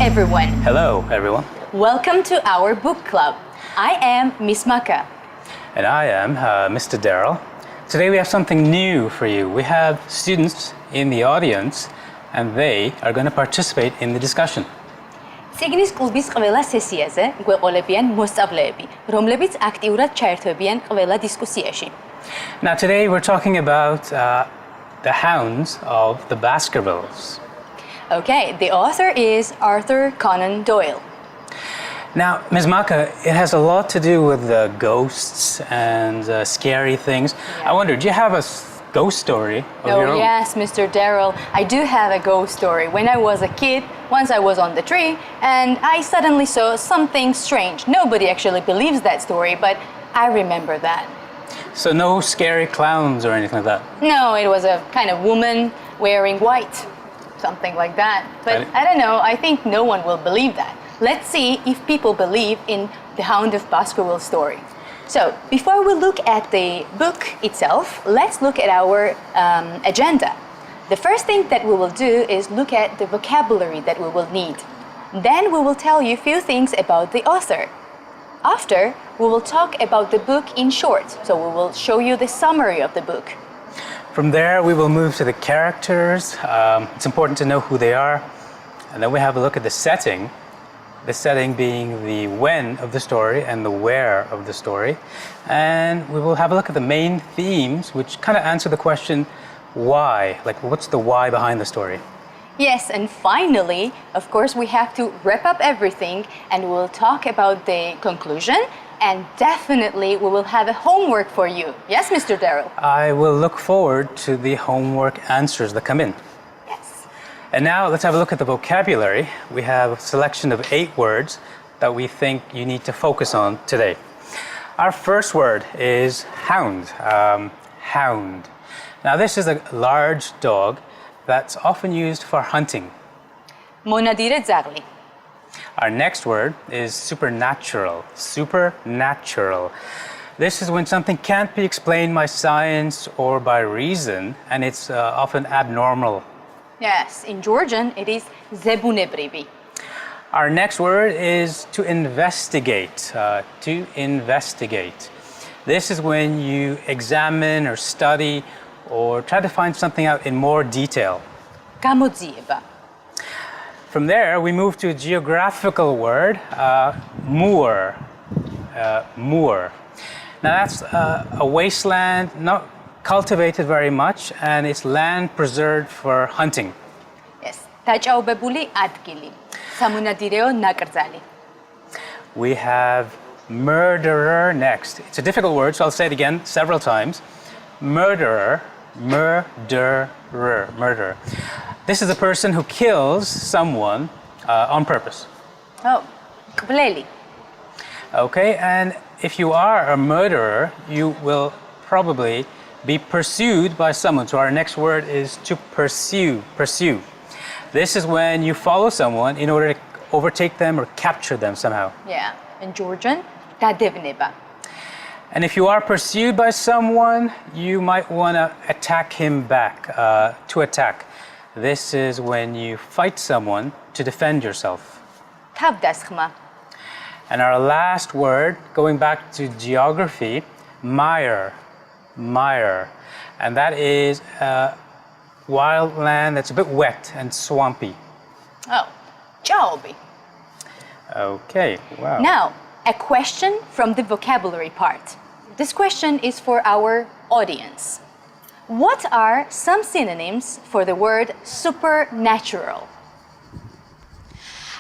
everyone. Hello, everyone. Welcome to our book club. I am Miss Maka. And I am Mr. Daryl. Today we have something new for you. We have students in the audience and they are going to participate in the discussion. წიგნის კლუბის ყველა სესიაზე გვეყოლებიან მოსწავლეები, რომლებიც აქტიურად ჩაერთვებიან ყველა დისკუსიაში. Now today we're talking about the hounds of the Baskervilles. Okay, the author is Arthur Conan Doyle. Now, Ms. Maka, it has a lot to do with ghosts and scary things. Yeah. I wonder, do you have a ghost story of your own? Yes, Mr. Daryl, I do have a ghost story. When I was a kid, once I was on the tree and I suddenly saw something strange. Nobody actually believes that story, but I remember that. So no scary clowns or anything like that? No, it was a kind of woman wearing white, something like that. But I don't know, I think no one will believe that. Let's see if people believe in the Hound of Baskervilles story. So, before we look at the book itself, let's look at our agenda. The first thing that we will do is look at the vocabulary that we will need. Then we will tell you a few things about the author. After, we will talk about the book in short, so we will show you the summary of the book. From there, we will move to the characters. It's important to know who they are. And then we have a look at the setting being the when of the story and the where of the story. And we will have a look at the main themes, which kind of answer the question, why? Like, what's the why behind the story? Yes, and finally, of course, we have to wrap up everything and we'll talk about the conclusion. And definitely, we will have a homework for you. Yes, Mr. Daryl? I will look forward to the homework answers that come in. Yes. And now let's have a look at the vocabulary. We have a selection of 8 words that we think you need to focus on today. Our first word is hound. Hound. Now this is a large dog that's often used for hunting. Monadire dzagli. Our next word is supernatural. Supernatural. This is when something can't be explained by science or by reason, and it's often abnormal. Yes, in Georgian, it is zebunebrivi. Our next word is to investigate. To investigate. This is when you examine or study or try to find something out in more detail. Gamodzieba. From there, we move to a geographical word, moor. Moor. Now that's a wasteland, not cultivated very much, and it's land preserved for hunting. Yes, დაჭაობებული ადგილი. Samunadireo ნაკრძალი. We have murderer next. It's a difficult word, so I'll say it again several times. Murderer, murderer, murderer. This is a person who kills someone on purpose. Oh, qbleli. Okay, and if you are a murderer, you will probably be pursued by someone. So our next word is to pursue, pursue. This is when you follow someone in order to overtake them or capture them somehow. Yeah, in Georgian, dadevneba. And if you are pursued by someone, you might want to attack him back, to attack. This is when you fight someone to defend yourself. Თავდასხმა. And our last word, going back to geography, mire, mire. And that is wild land that's a bit wet and swampy. Oh, ჭაობი. Okay, wow. Now, a question from the vocabulary part. This question is for our audience. What are some synonyms for the word supernatural?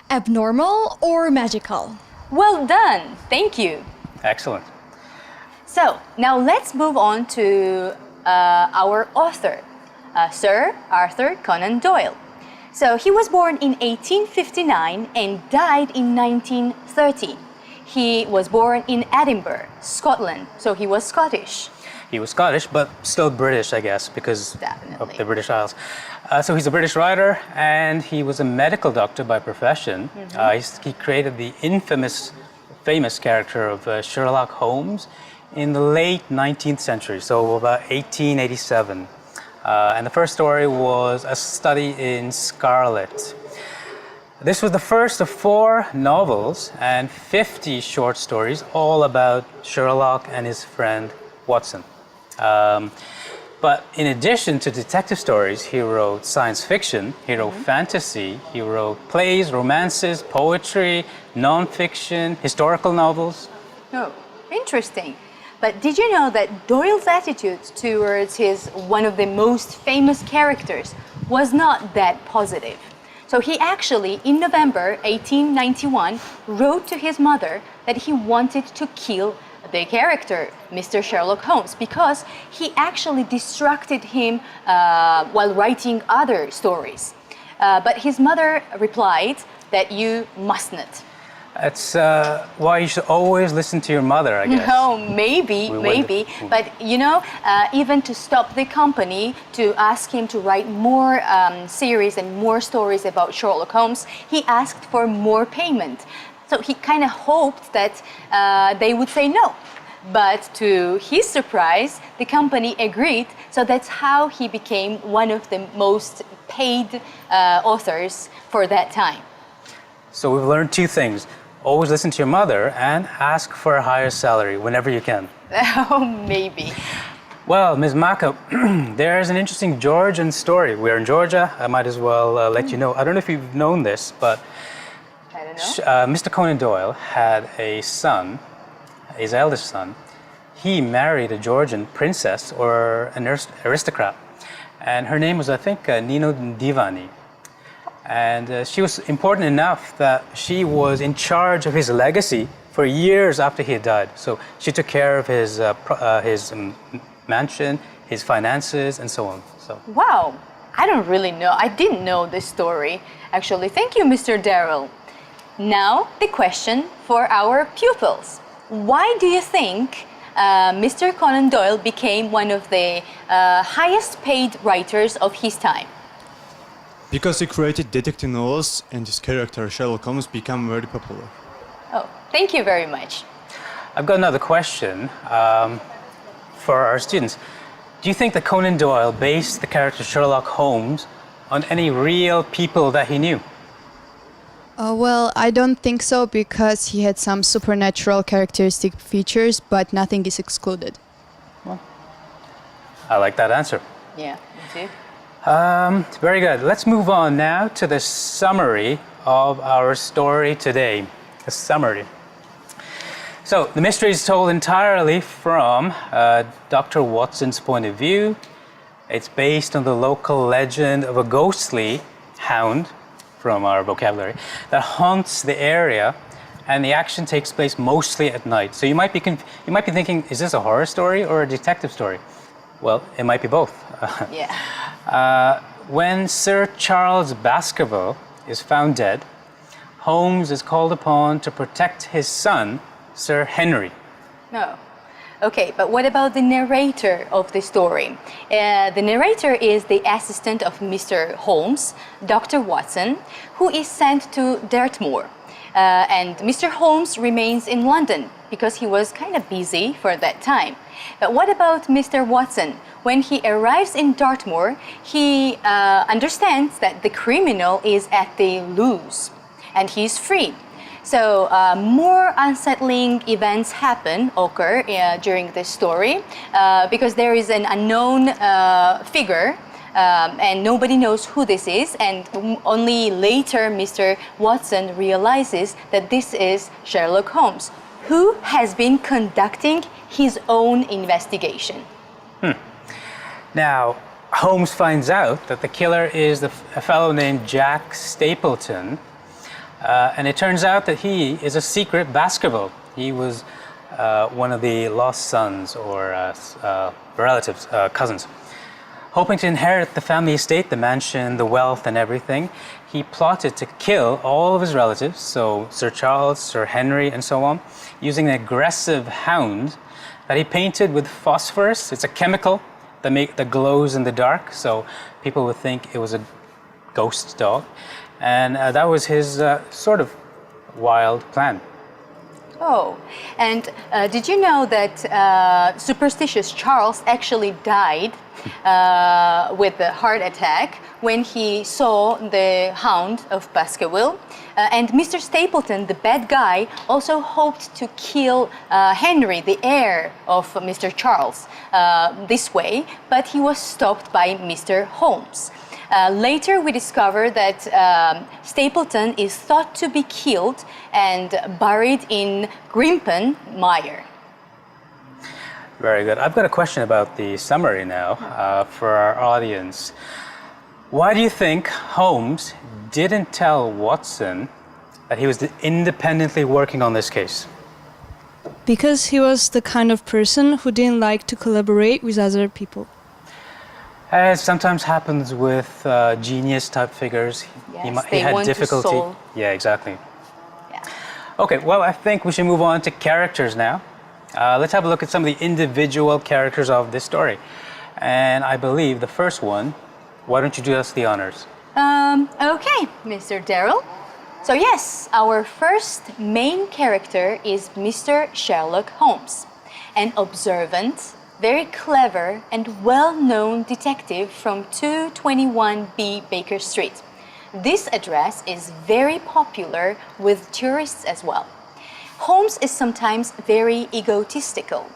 Abnormal or magical? Well done, thank you. Excellent. So, now let's move on to our author, Sir Arthur Conan Doyle. So, he was born in 1859 and died in 1930. He was born in Edinburgh, Scotland, so he was Scottish. He was Scottish, but still British, I guess, because Definitely. of the British Isles. So he's a British writer, and he was a medical doctor by profession. He created the famous character of Sherlock Holmes in the late 19th century, so about 1887. And the first story was A Study in Scarlet. This was the first of 4 novels and 50 short stories, all about Sherlock and his friend Watson. But in addition to detective stories, he wrote science fiction, he wrote fantasy, he wrote plays, romances, poetry, non-fiction, historical novels. Oh, interesting. But did you know that Doyle's attitude towards one of the most famous characters was not that positive? So he actually, in November 1891, wrote to his mother that he wanted to kill the character, Mr. Sherlock Holmes, because he actually distracted him while writing other stories. But his mother replied that you must not. That's why you should always listen to your mother, I guess. No, maybe. But you know, even to stop the company, to ask him to write more series and more stories about Sherlock Holmes, he asked for more payment. So he kind of hoped that they would say no. But to his surprise, the company agreed. So that's how he became one of the most paid authors for that time. So we've learned 2 things. Always listen to your mother and ask for a higher salary whenever you can. Oh, maybe. Well, Ms. Mako, there's an interesting Georgian story. We're in Georgia. I might as well let you know. I don't know if you've known this, but I don't know. Mr. Conan Doyle had a son, his eldest son. He married a Georgian princess or an aristocrat. And her name was, I think, Nino Divani. And she was important enough that she was in charge of his legacy for years after he had died. So she took care of his mansion, his finances, and so on. So. Wow, I don't really know. I didn't know this story, actually. Thank you, Mr. Darrell. Now, the question for our pupils. Why do you think Mr. Conan Doyle became one of the highest paid writers of his time? Because he created detective novels and his character Sherlock Holmes became very popular. Oh, thank you very much. I've got another question for our students. Do you think that Conan Doyle based the character Sherlock Holmes on any real people that he knew? Well, I don't think so because he had some supernatural characteristic features, but nothing is excluded. Well, I like that answer. Yeah, me too. Very good. Let's move on now to the summary of our story today. A summary. So, the mystery is told entirely from Dr. Watson's point of view. It's based on the local legend of a ghostly hound, from our vocabulary, that haunts the area, and the action takes place mostly at night. So you might be thinking, is this a horror story or a detective story? Well, it might be both. Yeah. When Sir Charles Baskerville is found dead, Holmes is called upon to protect his son, Sir Henry. No. Okay, but what about the narrator of the story? The narrator is the assistant of Mr. Holmes, Dr. Watson, who is sent to Dartmoor. And Mr. Holmes remains in London because he was kind of busy for that time. But what about Mr. Watson? When he arrives in Dartmoor, he understands that the criminal is at the loose and he's free. So more unsettling events occur during this story because there is an unknown figure and nobody knows who this is, and only later Mr. Watson realizes that this is Sherlock Holmes, who has been conducting his own investigation. Now, Holmes finds out that the killer is a fellow named Jack Stapleton. And it turns out that he is a secret Baskerville. He was one of the lost sons or relatives, cousins. Hoping to inherit the family estate, the mansion, the wealth, and everything, he plotted to kill all of his relatives, so Sir Charles, Sir Henry, and so on, using an aggressive hound that he painted with phosphorus. It's a chemical that glows in the dark, so people would think it was a ghost dog. And that was his sort of wild plan. Oh, and did you know that superstitious Charles actually died with a heart attack when he saw the Hound of Baskerville? And Mr. Stapleton, the bad guy, also hoped to kill Henry, the heir of Mr. Charles, this way, but he was stopped by Mr. Holmes. Later, we discover that Stapleton is thought to be killed and buried in Grimpen Mire. Very good. I've got a question about the summary now for our audience. Why do you think Holmes didn't tell Watson that he was independently working on this case? Because he was the kind of person who didn't like to collaborate with other people. As sometimes happens with genius type figures, Yes, he had want to difficulty. solve. Yeah, exactly. Yeah. Okay, well, I think we should move on to characters now. Let's have a look at some of the individual characters of this story. And I believe the first one, why don't you do us the honors? Okay, Mr. Darrell. So yes, our first main character is Mr. Sherlock Holmes, an observant, very clever and well-known detective from 221B Baker Street. This address is very popular with tourists as well. Holmes is sometimes very egotistical,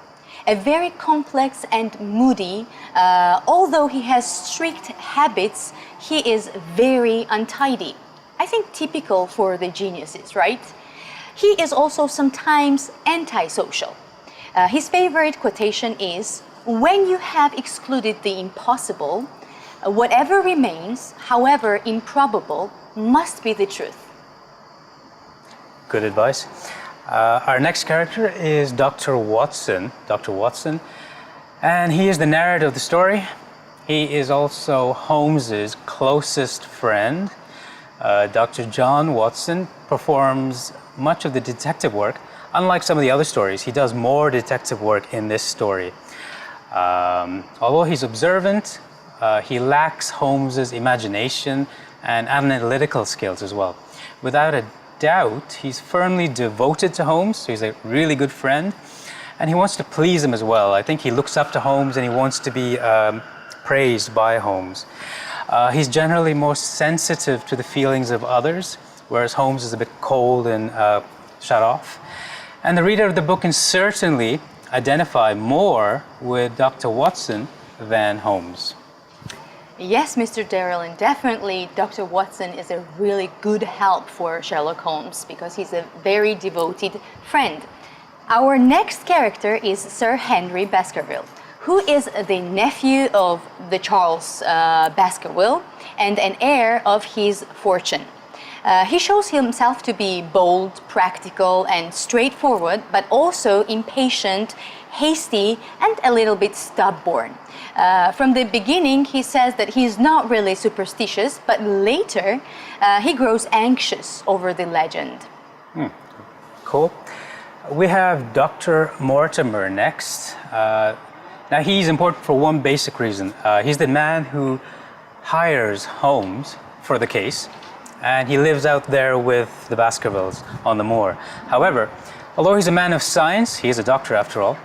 a very complex and moody. Although he has strict habits, he is very untidy. I think typical for the geniuses, right? He is also sometimes antisocial. His favorite quotation is, "When you have excluded the impossible, whatever remains, however improbable, must be the truth." Good advice. Our next character is Dr. Watson. Dr. Watson. And he is the narrator of the story. He is also Holmes's closest friend. Dr. John Watson performs much of the detective work. Unlike some of the other stories, he does more detective work in this story. Although he's observant, he lacks Holmes's imagination and analytical skills as well. Without a doubt, he's firmly devoted to Holmes, so he's a really good friend, and he wants to please him as well. I think he looks up to Holmes and he wants to be praised by Holmes. He's generally more sensitive to the feelings of others, whereas Holmes is a bit cold and shut off. And the reader of the book can certainly identify more with Dr. Watson than Holmes. Yes, Mr. Darrell, and definitely Dr. Watson is a really good help for Sherlock Holmes because he's a very devoted friend. Our next character is Sir Henry Baskerville, who is the nephew of the Charles Baskerville and an heir of his fortune. He shows himself to be bold, practical, and straightforward, but also impatient, hasty, and a little bit stubborn. From the beginning, he says that he's not really superstitious, but later he grows anxious over the legend. Cool. We have Dr. Mortimer next. Now he's important for one basic reason. He's the man who hires Holmes for the case, and he lives out there with the Baskervilles on the moor. However, although he's a man of science, he is a doctor after all,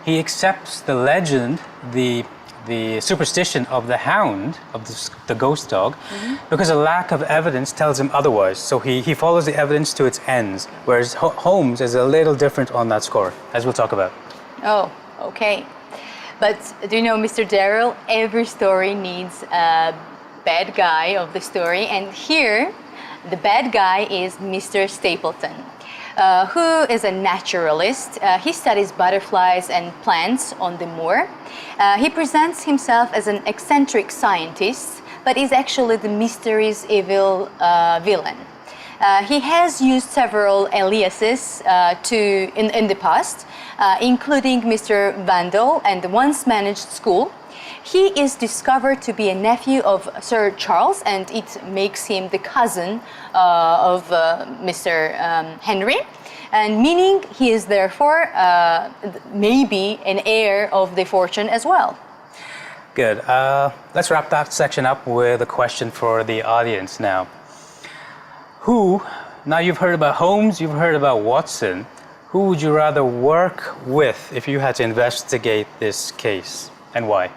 he accepts the legend, the superstition of the hound, of the ghost dog, because a lack of evidence tells him otherwise. So he follows the evidence to its ends, whereas Holmes is a little different on that score, as we'll talk about. Oh, okay. But do you know, Mr. Darrell, every story needs a bad guy of the story, and here the bad guy is Mr. Stapleton, who is a naturalist. He studies butterflies and plants on the moor. He presents himself as an eccentric scientist, but is actually the mysterious evil villain. He has used several aliases in the past, including Mr. Vandal and the once managed school. He is discovered to be a nephew of Sir Charles, and it makes him the cousin of Mr. Henry, and meaning he is therefore maybe an heir of the fortune as well. Good. Let's wrap that section up with a question for the audience now. Now you've heard about Holmes, you've heard about Watson. Who would you rather work with if you had to investigate this case, and why?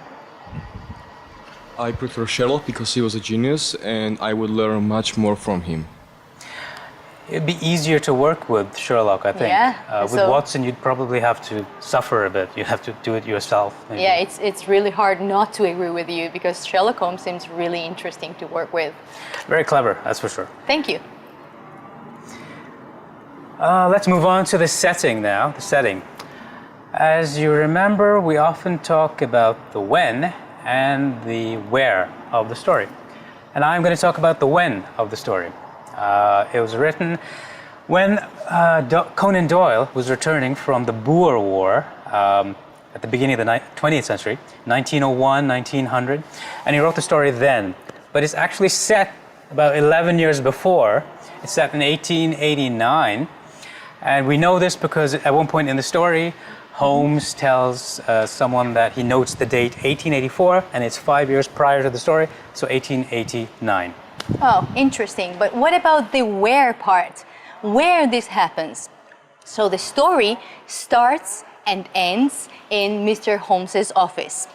I prefer Sherlock because he was a genius and I would learn much more from him. It'd be easier to work with Sherlock, I think. Yeah, With so- Watson, you'd probably have to suffer a bit. You'd have to do it yourself. Maybe. Yeah, it's really hard not to agree with you because Sherlock Holmes seems really interesting to work with. Very clever, that's for sure. Thank you. Let's move on to the setting now, the setting. As you remember, we often talk about the when and the where of the story. And I'm going to talk about the when of the story. It was written when Conan Doyle was returning from the Boer War at the beginning of the 20th century, 1901, 1900, and he wrote the story then. But it's actually set about 11 years before. It's set in 1889. And we know this because at one point in the story, Holmes tells someone that he notes the date 1884, and it's 5 years prior to the story, so 1889. Oh, interesting. But what about the where part? Where this happens? So the story starts and ends in Mr. Holmes's office,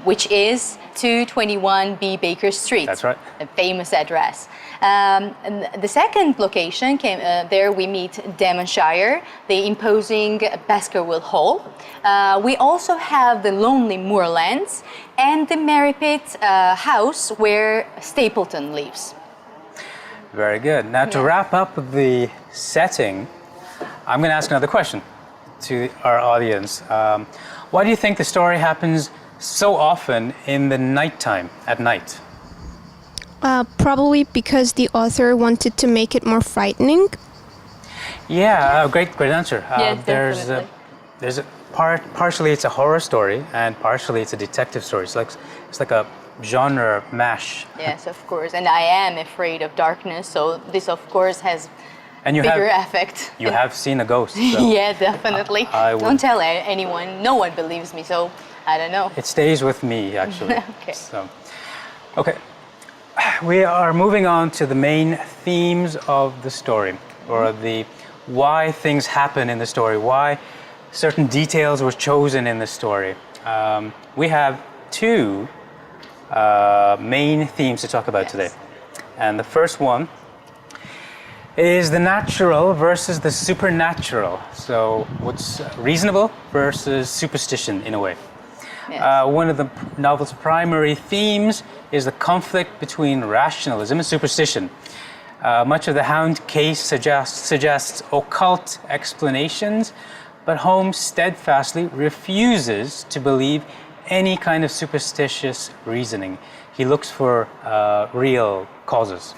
which is 221B Baker Street. That's right. A famous address. And the second location there we meet Devonshire, the imposing Baskerville Hall. We also have the lonely moorlands and the Merripit house where Stapleton lives. Very good. Now, to wrap up the setting, I'm going to ask another question to our audience. Why do you think the story happens so often in the nighttime, at night? Probably because the author wanted to make it more frightening. Yeah, great answer. Yes, definitely. There's a partially it's a horror story, and partially it's a detective story. It's like a genre mash. Yes, of course. And I am afraid of darkness, so this, of course, has And you bigger have effect. you have seen a ghost. So Yeah, definitely. I would- Don't tell anyone. No one believes me, so I don't know. It stays with me, actually. Okay. So, okay. We are moving on to the main themes of the story, or the why things happen in the story, why certain details were chosen in the story. We have two main themes to talk about today. And the first one is the natural versus the supernatural. So what's reasonable versus superstition in a way. Yes. One of the novel's primary themes is the conflict between rationalism and superstition. Much of the Hound case suggests occult explanations, but Holmes steadfastly refuses to believe any kind of superstitious reasoning. He looks for real causes.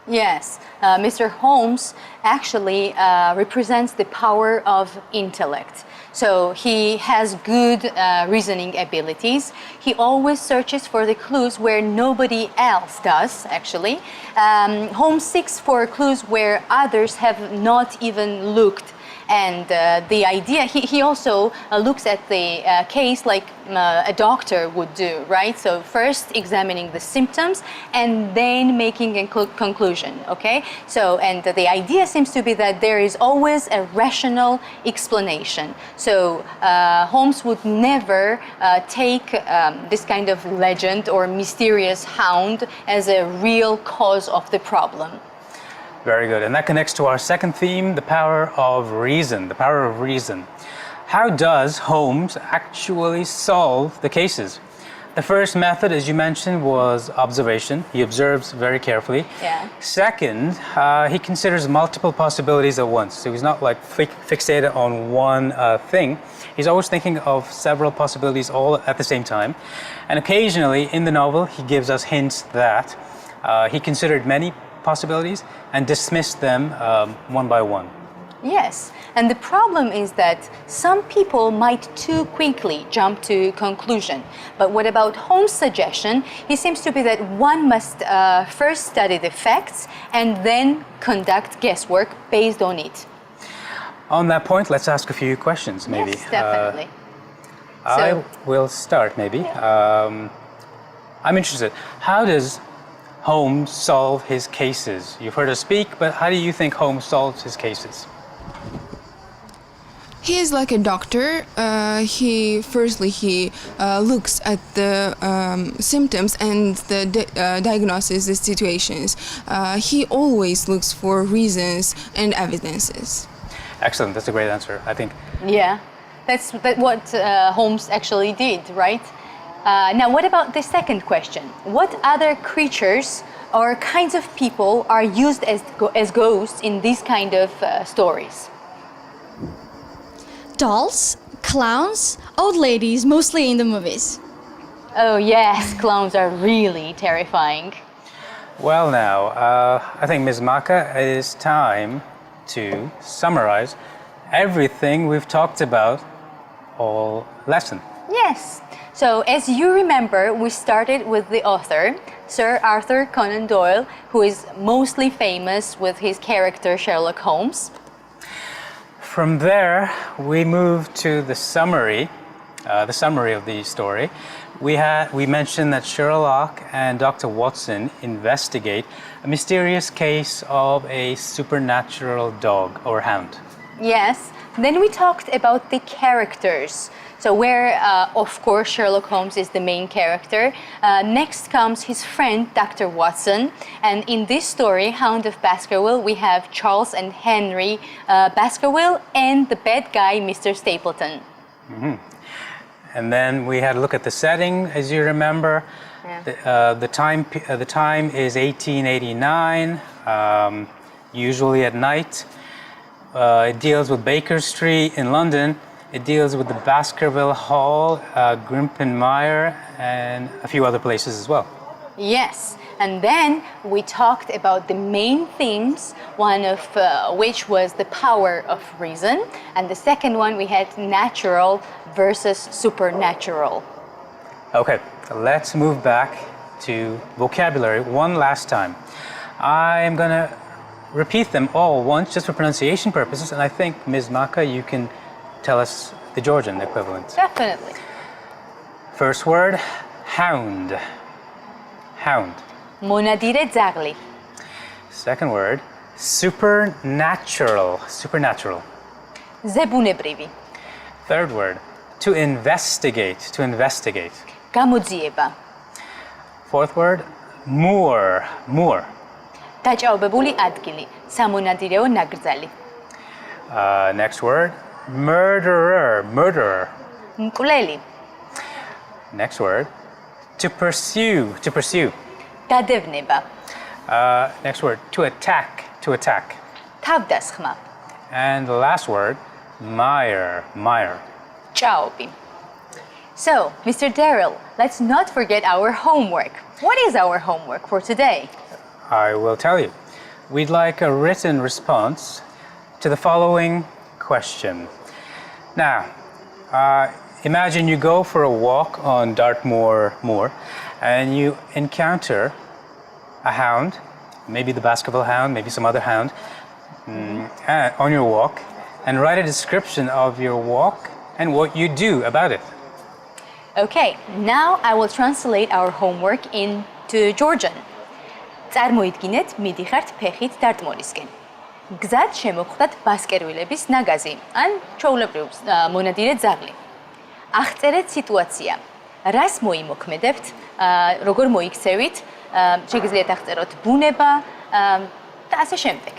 Yes, Mr. Holmes actually represents the power of intellect. So he has good reasoning abilities. He always searches for the clues where nobody else does, actually. Holmes seeks for clues where others have not even looked. And the idea, he also looks at the case like a doctor would do, right? So first examining the symptoms and then making a conclusion, okay? So, and the idea seems to be that there is always a rational explanation. So Holmes would never take this kind of legend or mysterious hound as a real cause of the problem. Very good. And that connects to our second theme, the power of reason. The power of reason. How does Holmes actually solve the cases? The first method, as you mentioned, was observation. He observes very carefully. Yeah. Second, he considers multiple possibilities at once. So he's not like fixated on one thing. He's always thinking of several possibilities all at the same time. And occasionally in the novel, he gives us hints that he considered many possibilities and dismissed them one by one. Yes, and the problem is that some people might too quickly jump to conclusion. But what about Holmes' suggestion? He seems to be that one must first study the facts and then conduct guesswork based on it. On that point, let's ask a few questions, maybe. Yes, definitely. I will start, maybe. I'm interested. How does Holmes solve his cases? You've heard us speak, but how do you think Holmes solves his cases? He is like a doctor. He looks at the symptoms and the diagnosis, the situations. He always looks for reasons and evidences. Excellent. That's a great answer, I think. Yeah, that's what Holmes actually did, right? Now, what about the second question? What other creatures or kinds of people are used as ghosts in these kind of stories? Dolls, clowns, old ladies, mostly in the movies. Oh yes, clowns are really terrifying. Well, now, I think, Ms. Maka, it is time to summarize everything we've talked about all lesson. Yes. So, as you remember, we started with the author, Sir Arthur Conan Doyle, who is mostly famous with his character Sherlock Holmes. From there, we moved to the summary of the story. We mentioned that Sherlock and Dr. Watson investigate a mysterious case of a supernatural dog or hound. Yes. Then we talked about the characters. So where, of course, Sherlock Holmes is the main character. Next comes his friend, Dr. Watson. And in this story, Hound of Baskerville, we have Charles and Henry Baskerville and the bad guy, Mr. Stapleton. Mm-hmm. And then we had a look at the setting, as you remember. Yeah. The time is 1889, usually at night. It deals with Baker Street in London. It deals with the Baskerville Hall, Grimpen Mire, and a few other places as well. Yes, and then we talked about the main themes, one of which was the power of reason, and the second one we had natural versus supernatural. Okay, let's move back to vocabulary one last time. I'm going to repeat them all once just for pronunciation purposes, and I think, Ms. Maka, you can tell us the Georgian equivalent. Definitely. First word, hound. Hound. Monadire zagli. Second word, supernatural. Supernatural. Zebunebrivi. Third word, to investigate. To investigate. Gamodzieba. Fourth word, moor. Moor. Daჭაობებული ადგილი. Samonadireo nagrzali. Next word, murderer. Murderer. Mკვლელი. Next word, to pursue. To pursue. Გადევნება. Next word, to attack. To attack. თავდასხმა. And the last word, mire. Mire. ჭაობი. So, Mr. Daryl, let's not forget our homework. What is our homework for today? I will tell you. We'd like a written response to the following question. Now, imagine you go for a walk on Dartmoor Moor and you encounter a hound, maybe the Baskerville Hound, maybe some other hound, on your walk, and write a description of your walk and what you do about it. Okay, now I will translate our homework into Georgian. წარმოიდგინეთ, მიდიხართ ფეხით დარტმორისკენ. გზად შემოვხვდათ ბასკერვილების ნაგაზი, ან ჩვეულებრივ მონადირე ძაღლი. აღწერეთ სიტუაცია. რას მოიმოქმედებთ, როგორ მოიქცევით, შეგიძლიათ აღწეროთ ბუნება და ასე შემდეგ.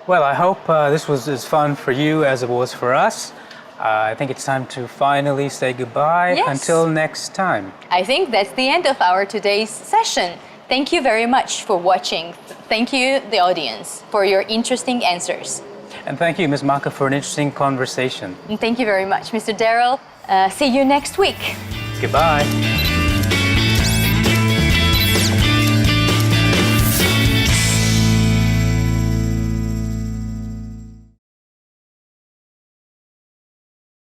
Well, I hope this was as fun for you as it was for us. I think it's time to finally say goodbye. Yes. Until next time. I think that's the end of our today's session. Thank you very much for watching. Thank you, the audience, for your interesting answers. And thank you, Ms. Maka, for an interesting conversation. And thank you very much, Mr. Daryl. See you next week. Goodbye.